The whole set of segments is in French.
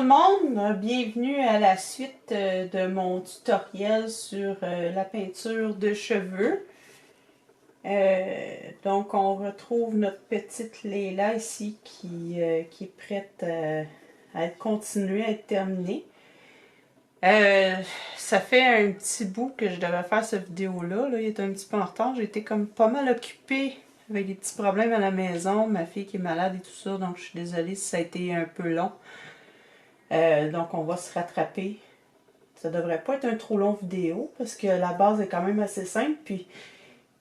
tout le monde, bienvenue à la suite de mon tutoriel sur la peinture de cheveux. Donc on retrouve notre petite Leila ici qui est prête à être continuée, à être terminée. Ça fait un petit bout que je devais faire cette vidéo-là, il est un petit peu en retard, j'ai été comme pas mal occupée avec des petits problèmes à la maison, ma fille qui est malade et tout ça, donc je suis désolée si ça a été un peu long. Donc on va se rattraper. Ça devrait pas être un trop long vidéo parce que la base est quand même assez simple. Puis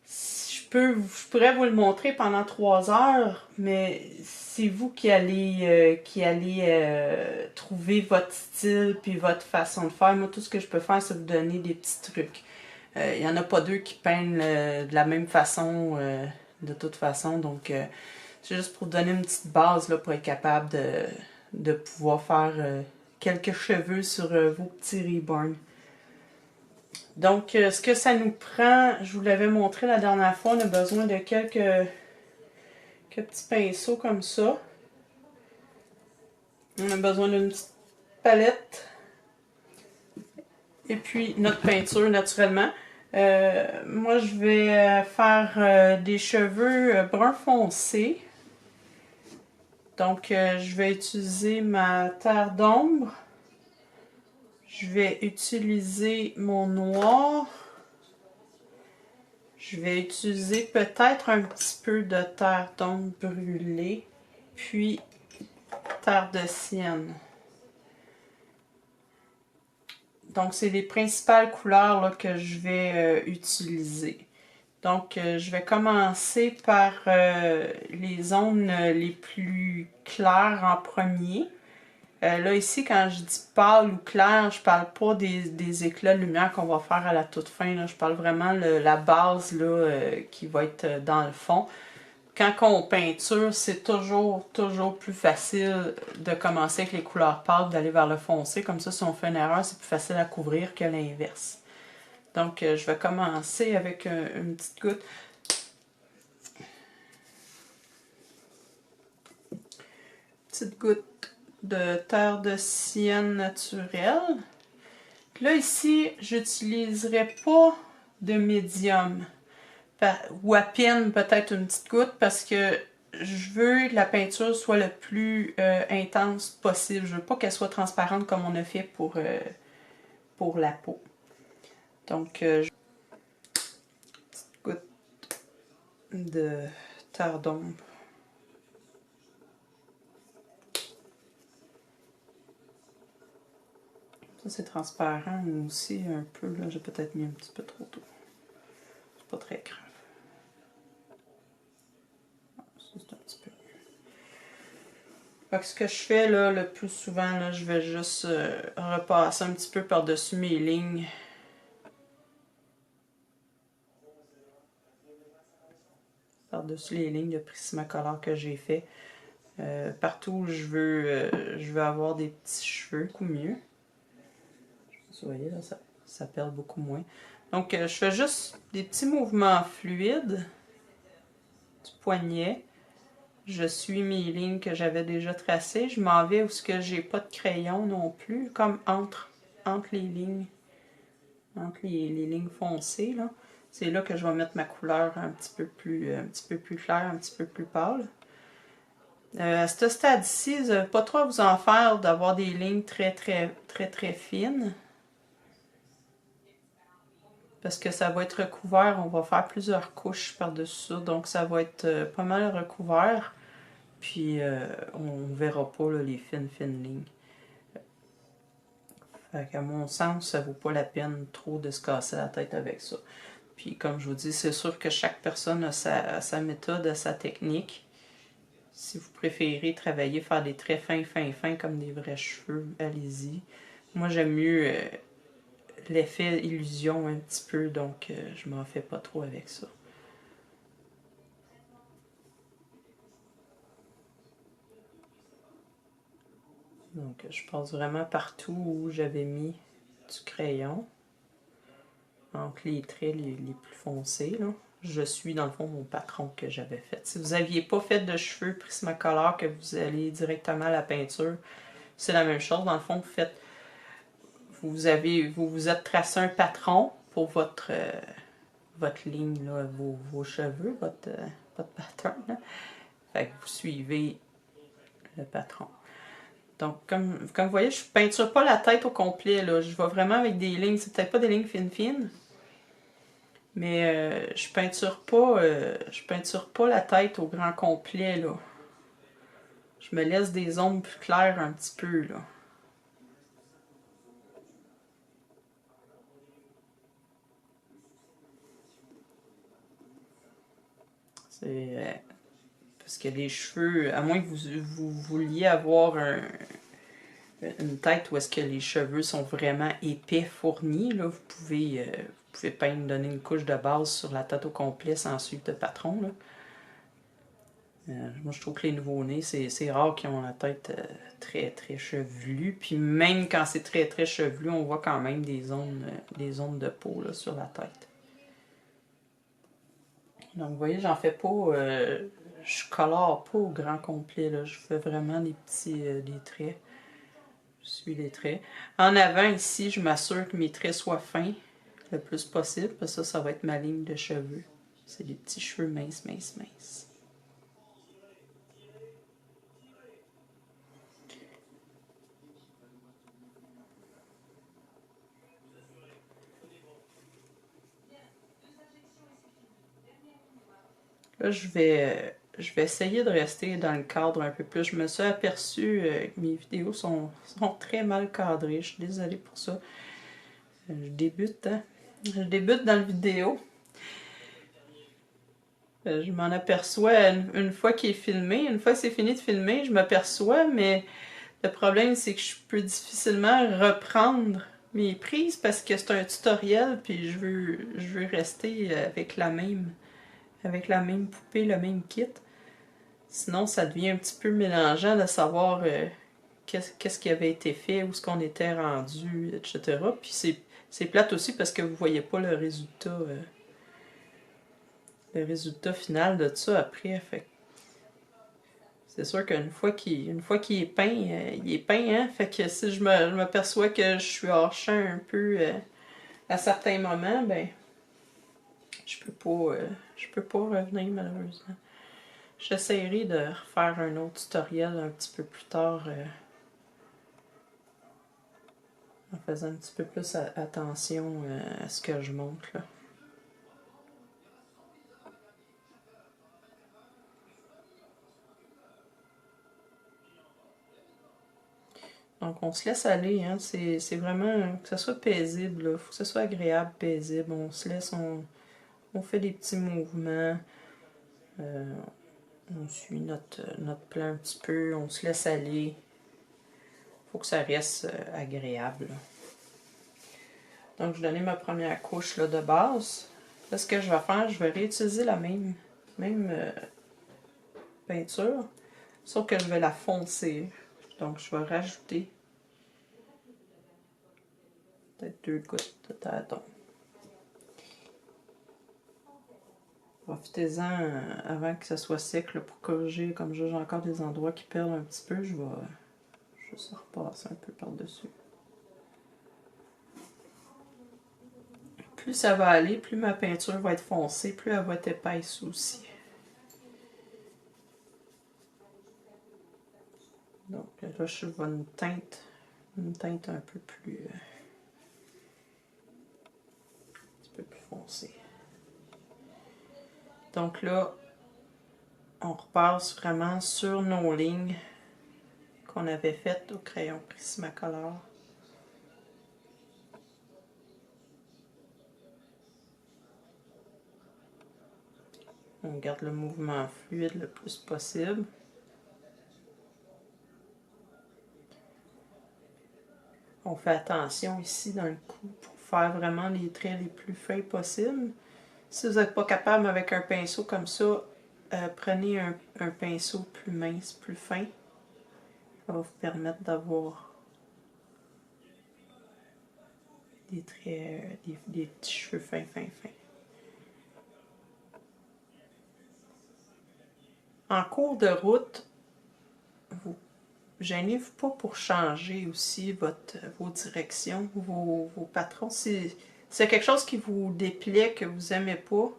je pourrais vous le montrer pendant 3 heures, mais c'est vous qui allez trouver votre style puis votre façon de faire. Moi, tout ce que je peux faire, c'est vous donner des petits trucs. Il n'y en a pas deux qui peignent de la même façon de toute façon. Donc c'est juste pour vous donner une petite base là, pour être capable de pouvoir faire quelques cheveux sur vos petits reborns. Donc, ce que ça nous prend, je vous l'avais montré la dernière fois, on a besoin de quelques petits pinceaux comme ça. On a besoin d'une petite palette. Et puis, notre peinture, naturellement. Moi, je vais faire des cheveux brun foncé. Donc, je vais utiliser ma terre d'ombre. Je vais utiliser mon noir. Je vais utiliser peut-être un petit peu de terre d'ombre brûlée. Puis, terre de sienne. Donc, c'est les principales couleurs là, que je vais utiliser. Donc, je vais commencer par les zones les plus claires en premier. Là, ici, quand je dis pâle ou clair, je parle pas des éclats de lumière qu'on va faire à la toute fin. Là. Je parle vraiment de la base là, qui va être dans le fond. Quand on peinture, c'est toujours plus facile de commencer avec les couleurs pâles, d'aller vers le foncé. Comme ça, si on fait une erreur, c'est plus facile à couvrir que l'inverse. Donc, je vais commencer avec une petite goutte. Petite goutte de terre de sienne naturelle. Là, ici, j'utiliserai pas de médium. Ou à peine peut-être une petite goutte parce que je veux que la peinture soit le plus intense possible. Je veux pas qu'elle soit transparente comme on a fait pour la peau. Donc, petite goutte de terre d'ombre. Ça, c'est transparent aussi un peu. Là, j'ai peut-être mis un petit peu trop tôt. C'est pas très grave. Ça, c'est un petit peu mieux. Fait que ce que je fais là, le plus souvent, là, je vais juste repasser un petit peu par-dessus mes lignes. Par-dessus les lignes de Prismacolor que j'ai fait. Partout où je veux avoir des petits cheveux, beaucoup mieux. Vous voyez, là, ça perd beaucoup moins. Donc, je fais juste des petits mouvements fluides du poignet. Je suis mes lignes que j'avais déjà tracées. Je m'en vais où ce que j'ai pas de crayon non plus, comme entre les lignes. Entre les lignes foncées, là. C'est là que je vais mettre ma couleur un petit peu plus claire, un petit peu plus pâle. À ce stade-ci, vous n'avez pas trop à vous en faire d'avoir des lignes très fines. Parce que ça va être recouvert, on va faire plusieurs couches par-dessus ça, donc ça va être pas mal recouvert. Puis on verra pas là, les fines lignes. Fait qu'à mon sens, ça vaut pas la peine trop de se casser la tête avec ça. Puis comme je vous dis, c'est sûr que chaque personne a sa méthode, a sa technique. Si vous préférez travailler, faire des traits fins comme des vrais cheveux, allez-y. Moi, j'aime mieux l'effet illusion un petit peu, donc je m'en fais pas trop avec ça. Donc, je passe vraiment partout où j'avais mis du crayon, entre les traits les plus foncés, là. Je suis dans le fond mon patron que j'avais fait. Si vous n'aviez pas fait de cheveux Prismacolor, que vous allez directement à la peinture, c'est la même chose. Dans le fond, vous vous êtes tracé un patron pour votre ligne, là, vos cheveux, votre pattern. Là. Fait que vous suivez le patron. Donc, comme vous voyez, je ne peinture pas la tête au complet. Là. Je vais vraiment avec des lignes. C'est peut-être pas des lignes fines, mais je peinture pas la tête au grand complet. Là. Je me laisse des ombres plus claires un petit peu. Là. C'est parce que les cheveux, à moins que vous vouliez avoir une tête où est-ce que les cheveux sont vraiment épais, fournis, là, vous pouvez peindre, donner une couche de base sur la tête au complet sans suivre de patron. Là. Moi, je trouve que les nouveau-nés, c'est rare qu'ils ont la tête très, très chevelue. Puis même quand c'est très, très chevelu, on voit quand même des zones de peau là, sur la tête. Donc, vous voyez, j'en fais pas... je colore pas au grand complet. Là. Je fais vraiment des des traits. Je suis les traits. En avant, ici, je m'assure que mes traits soient fins le plus possible. Parce que ça va être ma ligne de cheveux. C'est des petits cheveux minces, minces, minces. Là, je vais essayer de rester dans le cadre un peu plus. Je me suis aperçue que mes vidéos sont très mal cadrées. Je suis désolée pour ça. Je débute, hein? Je débute dans la vidéo. Je m'en aperçois une fois qu'il est filmé. Une fois que c'est fini de filmer, je m'aperçois, mais le problème, c'est que je peux difficilement reprendre mes prises parce que c'est un tutoriel, puis je veux rester avec la même poupée, le même kit. Sinon, ça devient un petit peu mélangeant de savoir qu'est-ce qui avait été fait, où est-ce qu'on était rendu, etc. Puis c'est plate aussi parce que vous voyez pas le résultat final de ça après. Fait c'est sûr qu'une fois qu'il est peint, il est peint, hein? Fait que si je m'aperçois que je suis hors champ un peu à certains moments, ben je peux pas revenir malheureusement. J'essaierai de refaire un autre tutoriel un petit peu plus tard en faisant un petit peu plus attention à ce que je montre là. Donc on se laisse aller, hein. C'est vraiment que ce soit paisible, il faut que ce soit agréable, paisible. On se laisse, on fait des petits mouvements, euh, on suit notre plan un petit peu, on se laisse aller. Faut que ça reste agréable. Donc je vais donner ma première couche là, de base. Là ce que je vais faire, je vais réutiliser la même peinture, sauf que je vais la foncer. Donc je vais rajouter peut-être 2 gouttes de tâton. Profitez-en avant que ça soit sec là, pour corriger. Comme j'ai encore des endroits qui perdent un petit peu, je vais juste repasser un peu par-dessus. Plus ça va aller, plus ma peinture va être foncée, plus elle va être épaisse aussi. Donc là, je vois une teinte un peu plus... un petit peu plus foncée. Donc là, on repasse vraiment sur nos lignes qu'on avait faites au crayon Prismacolor. On garde le mouvement fluide le plus possible. On fait attention ici dans le cou pour faire vraiment les traits les plus fins possibles. Si vous n'êtes pas capable avec un pinceau comme ça, prenez un pinceau plus mince, plus fin. Ça va vous permettre d'avoir des traits, des petits cheveux fins, fins, fins. En cours de route, vous gênez-vous pas pour changer aussi vos directions, vos patrons. Si c'est quelque chose qui vous déplaît, que vous aimez pas,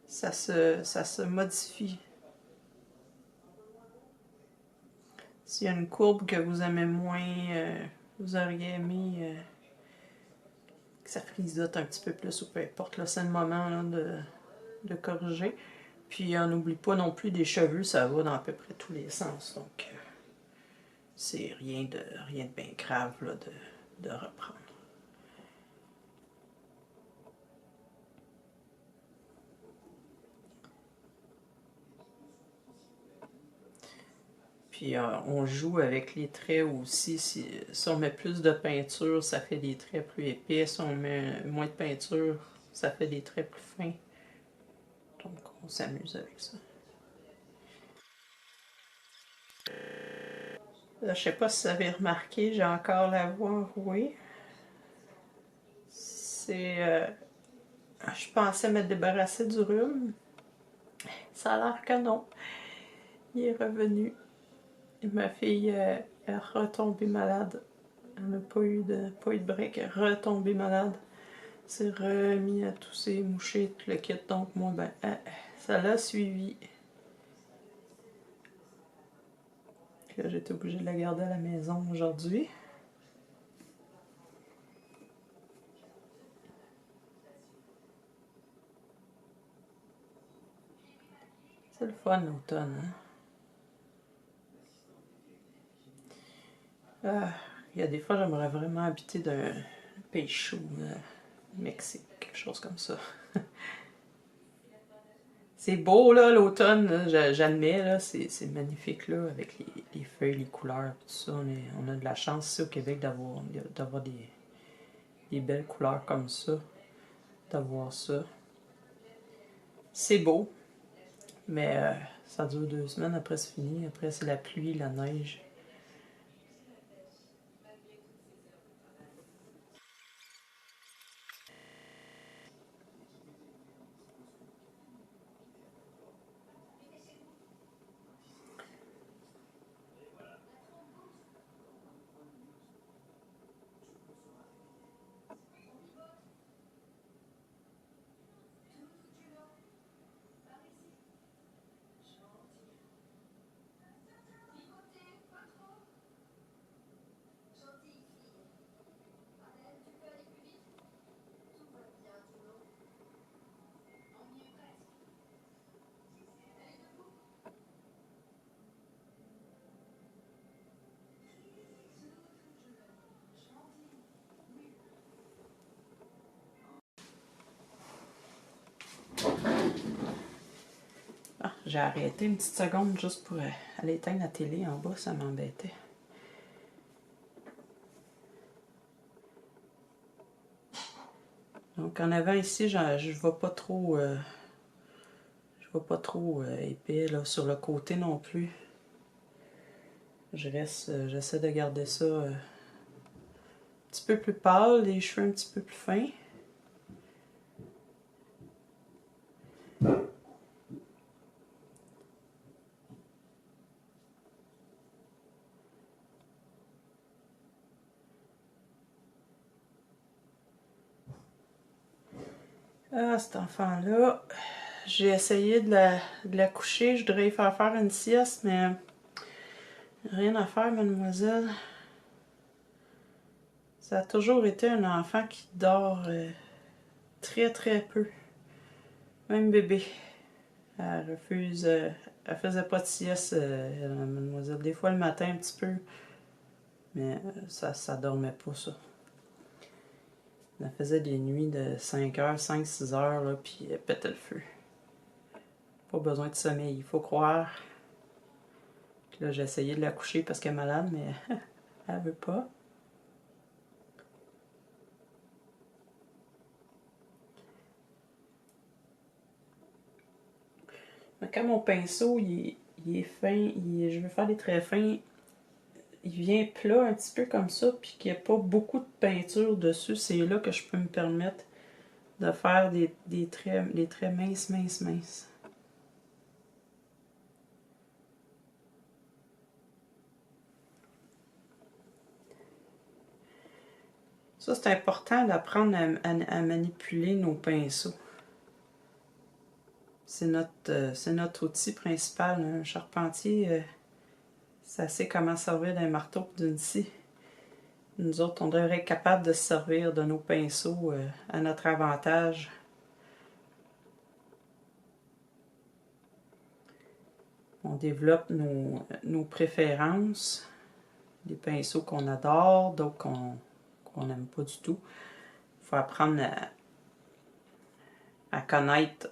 ça se modifie. S'il y a une courbe que vous aimez moins, vous auriez aimé que ça frisote un petit peu plus ou peu importe, là, c'est le moment là, de corriger. Puis on n'oublie pas non plus des cheveux, ça va dans à peu près tous les sens. Donc c'est rien de bien grave là, de reprendre. Puis on joue avec les traits aussi. Si on met plus de peinture, ça fait des traits plus épais. Si on met moins de peinture, ça fait des traits plus fins. Donc on s'amuse avec ça. Là, je sais pas si vous avez remarqué, j'ai encore la voix enrouée. C'est. Je pensais me débarrasser du rhume. Ça a l'air que non. Il est revenu. Et ma fille est retombée malade. Elle n'a pas eu de break. Elle est retombée malade. C'est remis à tousser, moucher, tout le kit. Donc, moi, ben, ça l'a suivi. Puis là, j'étais obligée de la garder à la maison aujourd'hui. C'est le fun, l'automne, hein? Il y a des fois, j'aimerais vraiment habiter d'un pays chaud, Mexique, quelque chose comme ça. C'est beau, là, l'automne, j'admets, là, c'est magnifique, là, avec les feuilles, les couleurs, tout ça. On a de la chance ici au Québec d'avoir des belles couleurs comme ça, d'avoir ça. C'est beau, mais ça dure 2 semaines, après c'est fini. Après, c'est la pluie, la neige. Ah, j'ai arrêté une petite seconde juste pour aller éteindre la télé en bas, ça m'embêtait. Donc en avant ici, je ne vais pas trop, épais là, sur le côté non plus. J'essaie de garder ça un petit peu plus pâle, les cheveux un petit peu plus fins. Ah, cet enfant-là, j'ai essayé de la coucher, je devrais y faire une sieste, mais rien à faire, mademoiselle. Ça a toujours été un enfant qui dort très très peu. Même bébé. Elle refuse, elle faisait pas de sieste, mademoiselle. Des fois le matin un petit peu, mais ça dormait pas ça. Elle faisait des nuits de 5 heures, 5-6 heures, là, puis elle pétait le feu. Pas besoin de sommeil, il faut croire. Puis là, j'ai essayé de la coucher parce qu'elle est malade, mais elle veut pas. Mais quand mon pinceau il est fin, je veux faire des traits fins, il vient plat un petit peu comme ça, puis qu'il n'y a pas beaucoup de peinture dessus, c'est là que je peux me permettre de faire des traits minces, minces, minces. Ça, c'est important d'apprendre à manipuler nos pinceaux. C'est notre outil principal. Un charpentier, ça sait comment servir d'un marteau et d'une scie. Nous autres, on devrait être capable de se servir de nos pinceaux à notre avantage. On développe nos préférences, des pinceaux qu'on adore, d'autres qu'on n'aime pas du tout. Il faut apprendre à connaître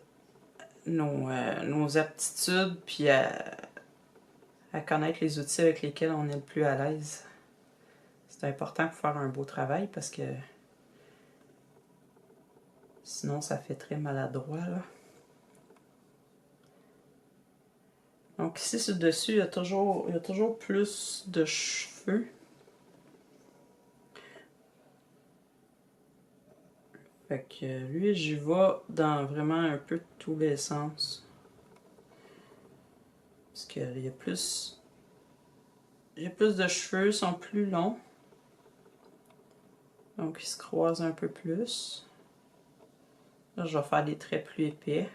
nos aptitudes, puis à connaître les outils avec lesquels on est le plus à l'aise. C'est important pour faire un beau travail parce que sinon ça fait très maladroit, là. Donc ici sur le dessus, il y a toujours plus de cheveux. Fait que lui, j'y vais dans vraiment un peu tous les sens. Parce qu'il y a plus... Il y a plus de cheveux, ils sont plus longs. Donc ils se croisent un peu plus. Là, je vais faire des traits plus épais.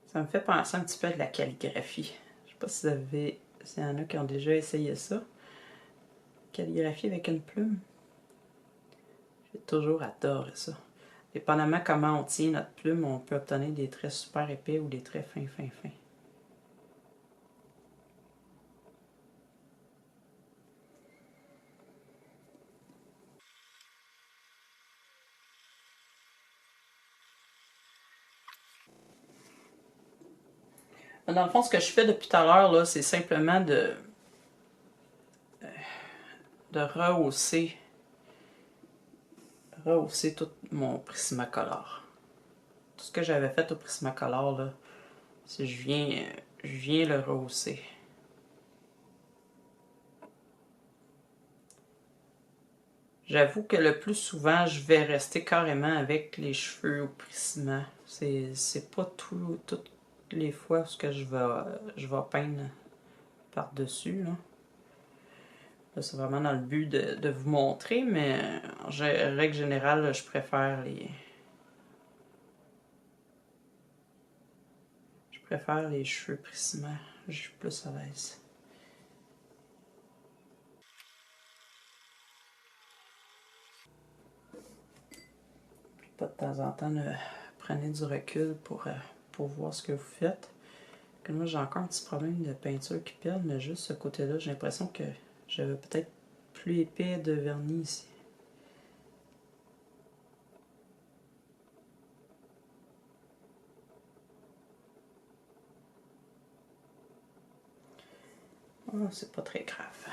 Ça me fait penser un petit peu à de la calligraphie. Je sais pas si s'il y en a qui ont déjà essayé ça. Calligraphie avec une plume. J'ai toujours adoré ça. Dépendamment comment on tient notre plume, on peut obtenir des traits super épais ou des traits fins. Dans le fond, ce que je fais depuis tout à l'heure, c'est simplement de rehausser tout mon Prismacolor. Tout ce que j'avais fait au Prismacolor, là, c'est je viens le rehausser. J'avoue que le plus souvent, je vais rester carrément avec les cheveux au Prisma. C'est pas toutes les fois que je vais peindre par-dessus, là. Là, c'est vraiment dans le but de vous montrer, mais en règle générale, je préfère les cheveux Prisma. Je suis plus à l'aise. Pas de temps en temps, prenez du recul pour voir ce que vous faites. Que moi, j'ai encore un petit problème de peinture qui perd, mais juste ce côté-là, j'ai l'impression que j'avais peut-être plus épais de vernis ici. Oh, c'est pas très grave.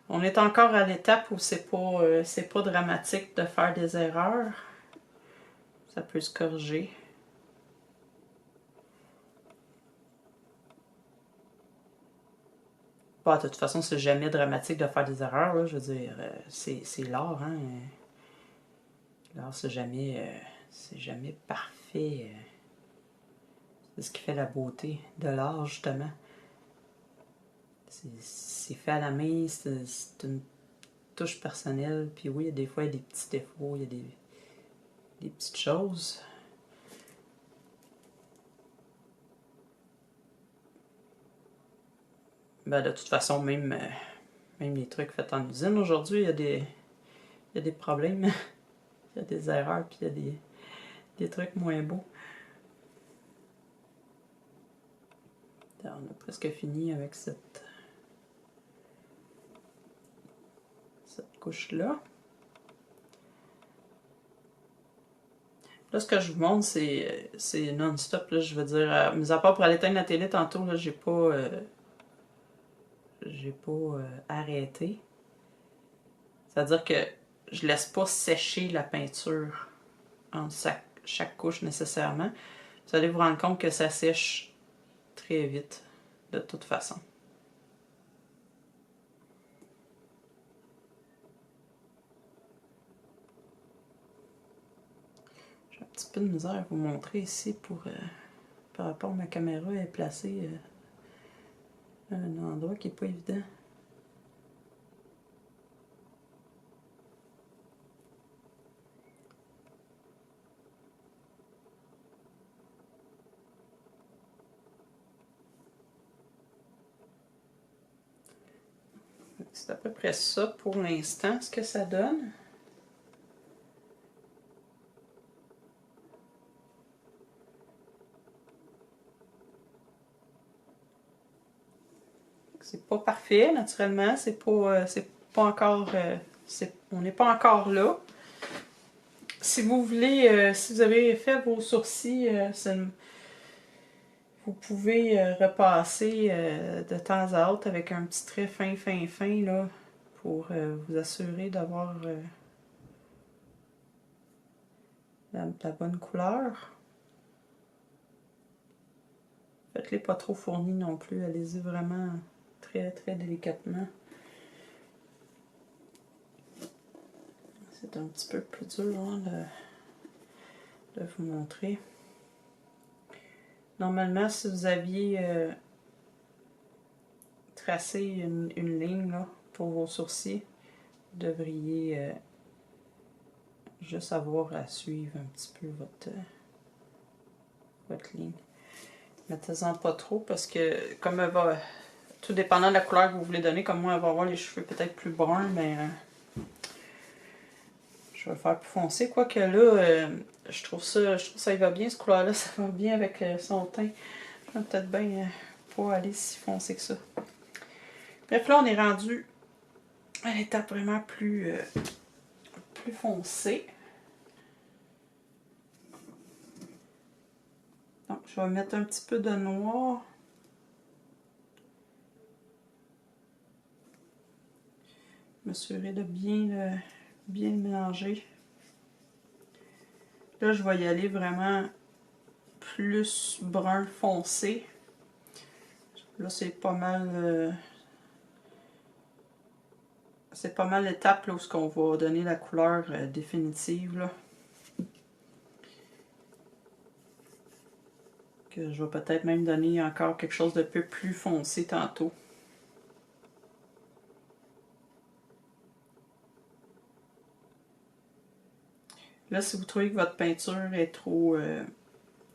On est encore à l'étape où c'est pas dramatique de faire des erreurs. Ça peut se corriger. Bah, de toute façon, c'est jamais dramatique de faire des erreurs, là. Je veux dire, c'est l'art, hein. L'art, c'est jamais parfait. C'est ce qui fait la beauté de l'art, justement. C'est fait à la main, c'est une touche personnelle. Puis oui, des fois, il y a des petits défauts, il y a des petites choses. Ben, de toute façon, même les trucs faits en usine aujourd'hui, il y a des problèmes. Il y a des erreurs, puis il y a des trucs moins beaux. On a presque fini avec cette couche-là. Là, ce que je vous montre, c'est non-stop. Je veux dire, mis à part pour aller éteindre la télé tantôt, là, j'ai pas arrêté. C'est-à-dire que je laisse pas sécher la peinture entre chaque couche nécessairement. Vous allez vous rendre compte que ça sèche très vite, de toute façon. petit peu de misère à vous montrer ici par rapport à ma caméra est placée à un endroit qui n'est pas évident. C'est à peu près ça pour l'instant, ce que ça donne. C'est pas parfait, naturellement. C'est pas encore... on n'est pas encore là. Si vous voulez, si vous avez fait vos sourcils, vous pouvez repasser de temps à autre avec un petit trait fin, là, pour vous assurer d'avoir la bonne couleur. Faites-les pas trop fournis non plus, allez-y vraiment très, très délicatement. C'est un petit peu plus dur hein, de vous montrer. Normalement, si vous aviez tracé une ligne là, pour vos sourcils, vous devriez juste avoir à suivre un petit peu votre ligne. Mettez-en pas trop parce que comme elle va, tout dépendant de la couleur que vous voulez donner, comme moi elle va avoir les cheveux peut-être plus bruns, mais je vais le faire plus foncé. Quoique là, je trouve ça y va bien, cette couleur-là, ça va bien avec son teint. Je vais peut-être bien pas aller si foncé que ça. Bref, là on est rendu à l'étape vraiment plus foncée. Donc je vais mettre un petit peu de noir. M'assurer de bien le mélanger. Là, je vais y aller vraiment plus brun foncé. Là, c'est pas mal l'étape où on va donner la couleur définitive. Là. Que je vais peut-être même donner encore quelque chose de peu plus foncé tantôt. Là, si vous trouvez que votre peinture est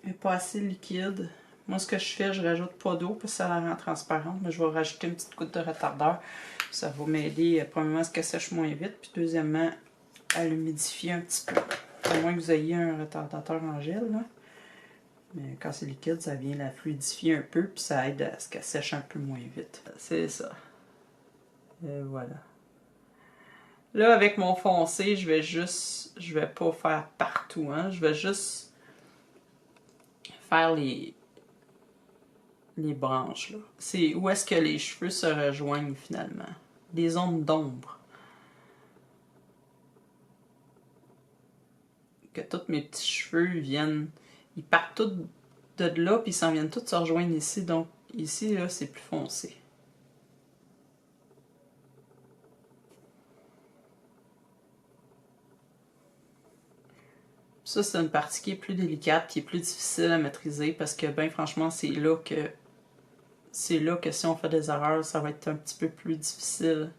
est pas assez liquide, moi ce que je fais, je rajoute pas d'eau parce que ça la rend transparente, mais je vais rajouter une petite goutte de retardeur. Ça va m'aider premièrement à ce qu'elle sèche moins vite, puis deuxièmement à l'humidifier un petit peu. À moins que vous ayez un retardateur en gel, là. Mais quand c'est liquide, ça vient la fluidifier un peu, puis ça aide à ce qu'elle sèche un peu moins vite. C'est ça. Et voilà. Là, avec mon foncé, je vais pas faire partout, hein. Je vais juste faire les branches, là. C'est où est-ce que les cheveux se rejoignent, finalement. Des zones d'ombre. Que tous mes petits cheveux viennent... Ils partent tous de là, puis ils s'en viennent tous se rejoindre ici. Donc, ici, là, c'est plus foncé. Ça, c'est une partie qui est plus délicate, qui est plus difficile à maîtriser parce que, ben franchement, c'est là que si on fait des erreurs, ça va être un petit peu plus difficile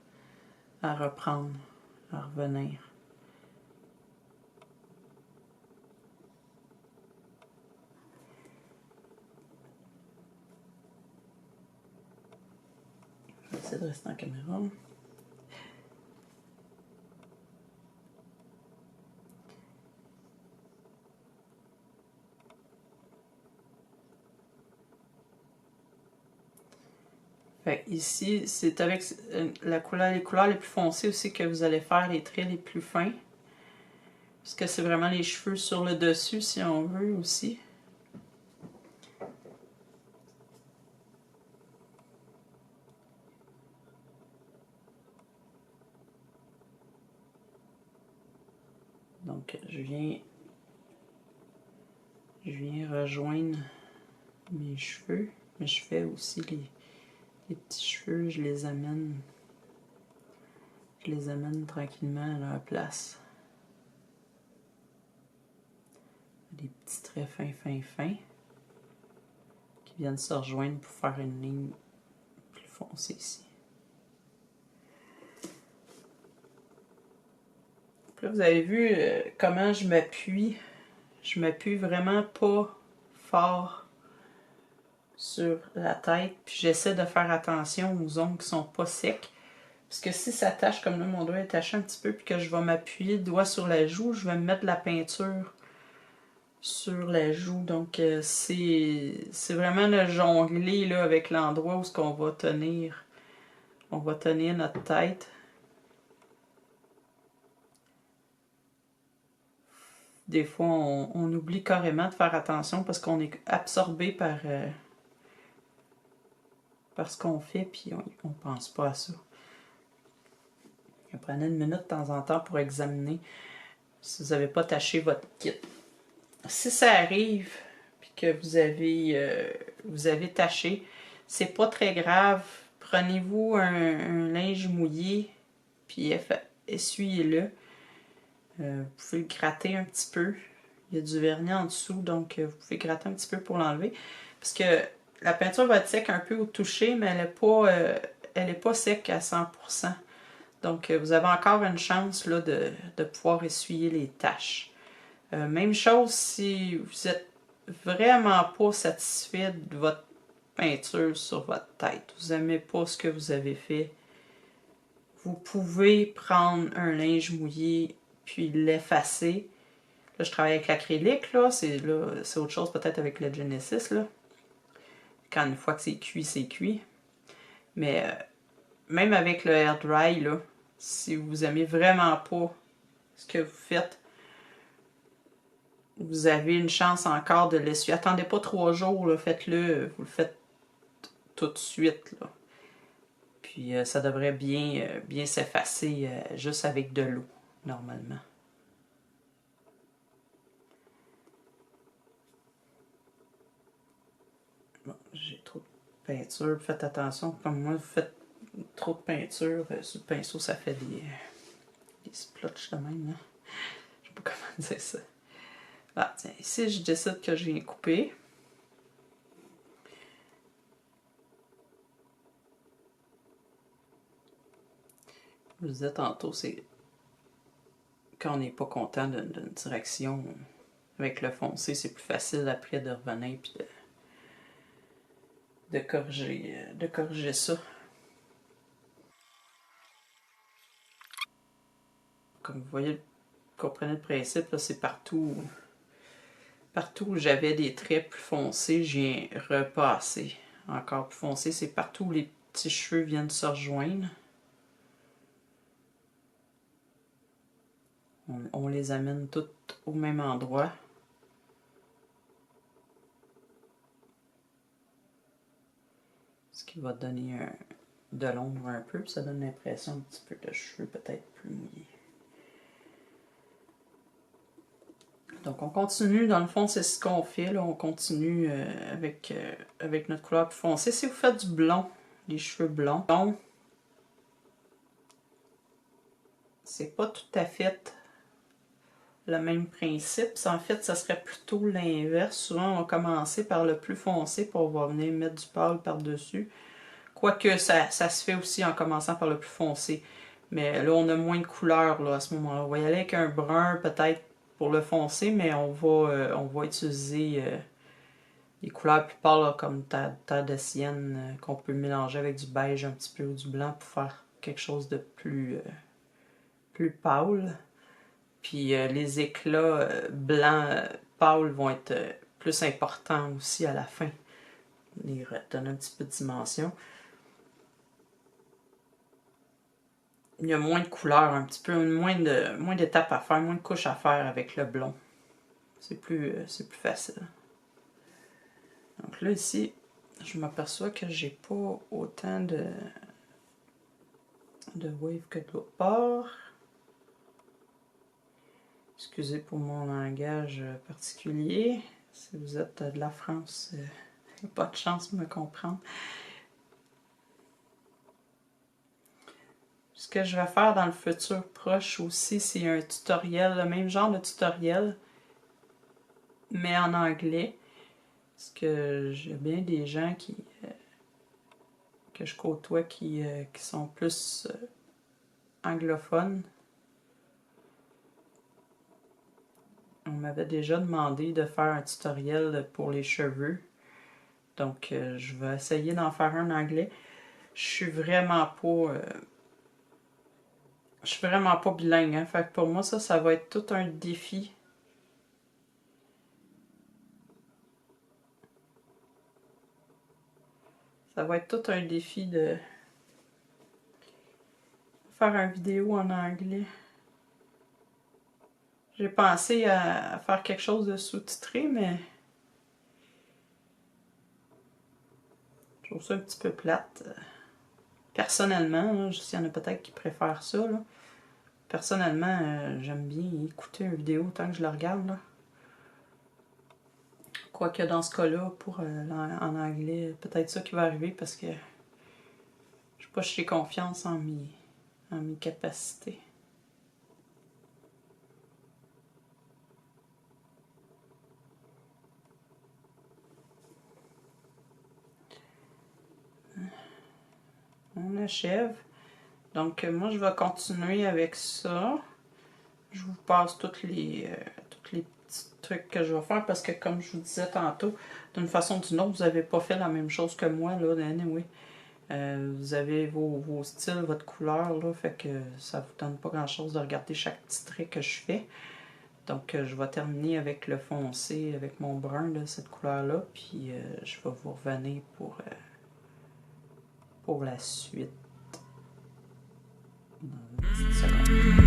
à reprendre, à revenir. Je vais essayer de rester en caméra. Fait ici, c'est avec les couleurs les plus foncées aussi que vous allez faire les traits les plus fins. Parce que c'est vraiment les cheveux sur le dessus, si on veut aussi. Donc, je viens rejoindre mes cheveux. Mais je fais aussi les petits cheveux, je les amène tranquillement à leur place. des petits traits fins qui viennent se rejoindre pour faire une ligne plus foncée ici. Puis là, vous avez vu comment je m'appuie. Je m'appuie vraiment pas fort sur la tête. Puis j'essaie de faire attention aux ongles qui sont pas secs. Parce que si ça tache, comme là, mon doigt est taché un petit peu, puis que je vais m'appuyer le doigt sur la joue, je vais me mettre de la peinture sur la joue. Donc, c'est vraiment le jongler là, avec l'endroit où on va tenir. On va tenir notre tête. Des fois, on oublie carrément de faire attention parce qu'on est absorbé par ce qu'on fait, puis on pense pas à ça. Prenez une minute de temps en temps pour examiner si vous n'avez pas taché votre kit. Si ça arrive, puis que vous avez taché, c'est pas très grave. Prenez-vous un linge mouillé, puis essuyez-le. Vous pouvez le gratter un petit peu. Il y a du vernis en dessous, donc vous pouvez gratter un petit peu pour l'enlever. Parce que la peinture va être sec un peu au toucher, mais elle n'est pas sec à 100%. Donc, vous avez encore une chance là, de pouvoir essuyer les taches. Même chose si vous êtes vraiment pas satisfait de votre peinture sur votre tête. Vous n'aimez pas ce que vous avez fait. Vous pouvez prendre un linge mouillé puis l'effacer. Là, je travaille avec l'acrylique, là. C'est autre chose peut-être avec le Genesis, là. Quand une fois que c'est cuit, c'est cuit. Mais même avec le air dry, là, si vous aimez vraiment pas ce que vous faites, vous avez une chance encore de l'essuyer. Attendez pas 3 jours, là, faites-le, vous le faites tout de suite, là. Puis ça devrait bien s'effacer juste avec de l'eau, normalement. Bon, j'ai trop de peinture, faites attention, comme moi, vous faites trop de peinture sur le pinceau, ça fait des splotches de même, là. Je sais pas comment dire ça. Ah, tiens, ici, je décide que je viens couper. Je vous disais tantôt, c'est quand on n'est pas content d'une direction avec le foncé, c'est plus facile après de revenir et de corriger ça. Comme vous voyez, vous comprenez le principe, là, c'est partout où j'avais des traits plus foncés, je viens repasser encore plus foncé. C'est partout où les petits cheveux viennent se rejoindre. On les amène toutes au même endroit. Ce qui va donner de l'ombre un peu, puis ça donne l'impression un petit peu de cheveux peut-être plus mouillés. Donc on continue, dans le fond c'est ce qu'on fait, là. On continue avec notre couleur plus foncée. Si vous faites du blond, les cheveux blonds, c'est pas tout à fait le même principe. En fait, ça serait plutôt l'inverse. Souvent, on va commencer par le plus foncé pour on va venir mettre du pâle par-dessus. Quoique, ça se fait aussi en commençant par le plus foncé. Mais là, on a moins de couleurs là, à ce moment-là. On va y aller avec un brun peut-être pour le foncé, mais on va utiliser des couleurs plus pâles là, comme terre de sienne qu'on peut mélanger avec du beige un petit peu ou du blanc pour faire quelque chose de plus pâle. Puis les éclats blancs pâles vont être plus importants aussi à la fin. Ils redonnent un petit peu de dimension. Il y a moins de couleurs, un petit peu, moins d'étapes à faire, moins de couches à faire avec le blond. C'est plus facile. Donc là, ici, je m'aperçois que j'ai pas autant de wave que de l'autre part. Excusez pour mon langage particulier. Si vous êtes de la France, il n'y a pas de chance de me comprendre. Ce que je vais faire dans le futur proche aussi, c'est un tutoriel, le même genre de tutoriel mais en anglais. Parce que j'ai bien des gens que je côtoie qui sont plus anglophones. On m'avait déjà demandé de faire un tutoriel pour les cheveux. Donc, je vais essayer d'en faire un en anglais. Je suis vraiment pas bilingue, hein. Fait que pour moi, ça va être tout un défi. Ça va être tout un défi de faire une vidéo en anglais. J'ai pensé à faire quelque chose de sous-titré, mais je trouve ça un petit peu plate. Personnellement, là, s'il y en a peut-être qui préfèrent ça, là. Personnellement, j'aime bien écouter une vidéo tant que je la regarde, là. Quoique dans ce cas-là, pour en anglais, peut-être ça qui va arriver parce que je sais pas si j'ai confiance en mes capacités. On achève. Donc, moi, je vais continuer avec ça. Je vous passe tous les petits trucs que je vais faire parce que, comme je vous disais tantôt, d'une façon ou d'une autre, vous n'avez pas fait la même chose que moi, là, anyway. Vous avez vos styles, votre couleur, là, fait que ça vous donne pas grand-chose de regarder chaque petit trait que je fais. Donc, je vais terminer avec le foncé, avec mon brun, là, cette couleur-là, puis je vais vous revenir pour la suite. Dans une petite seconde.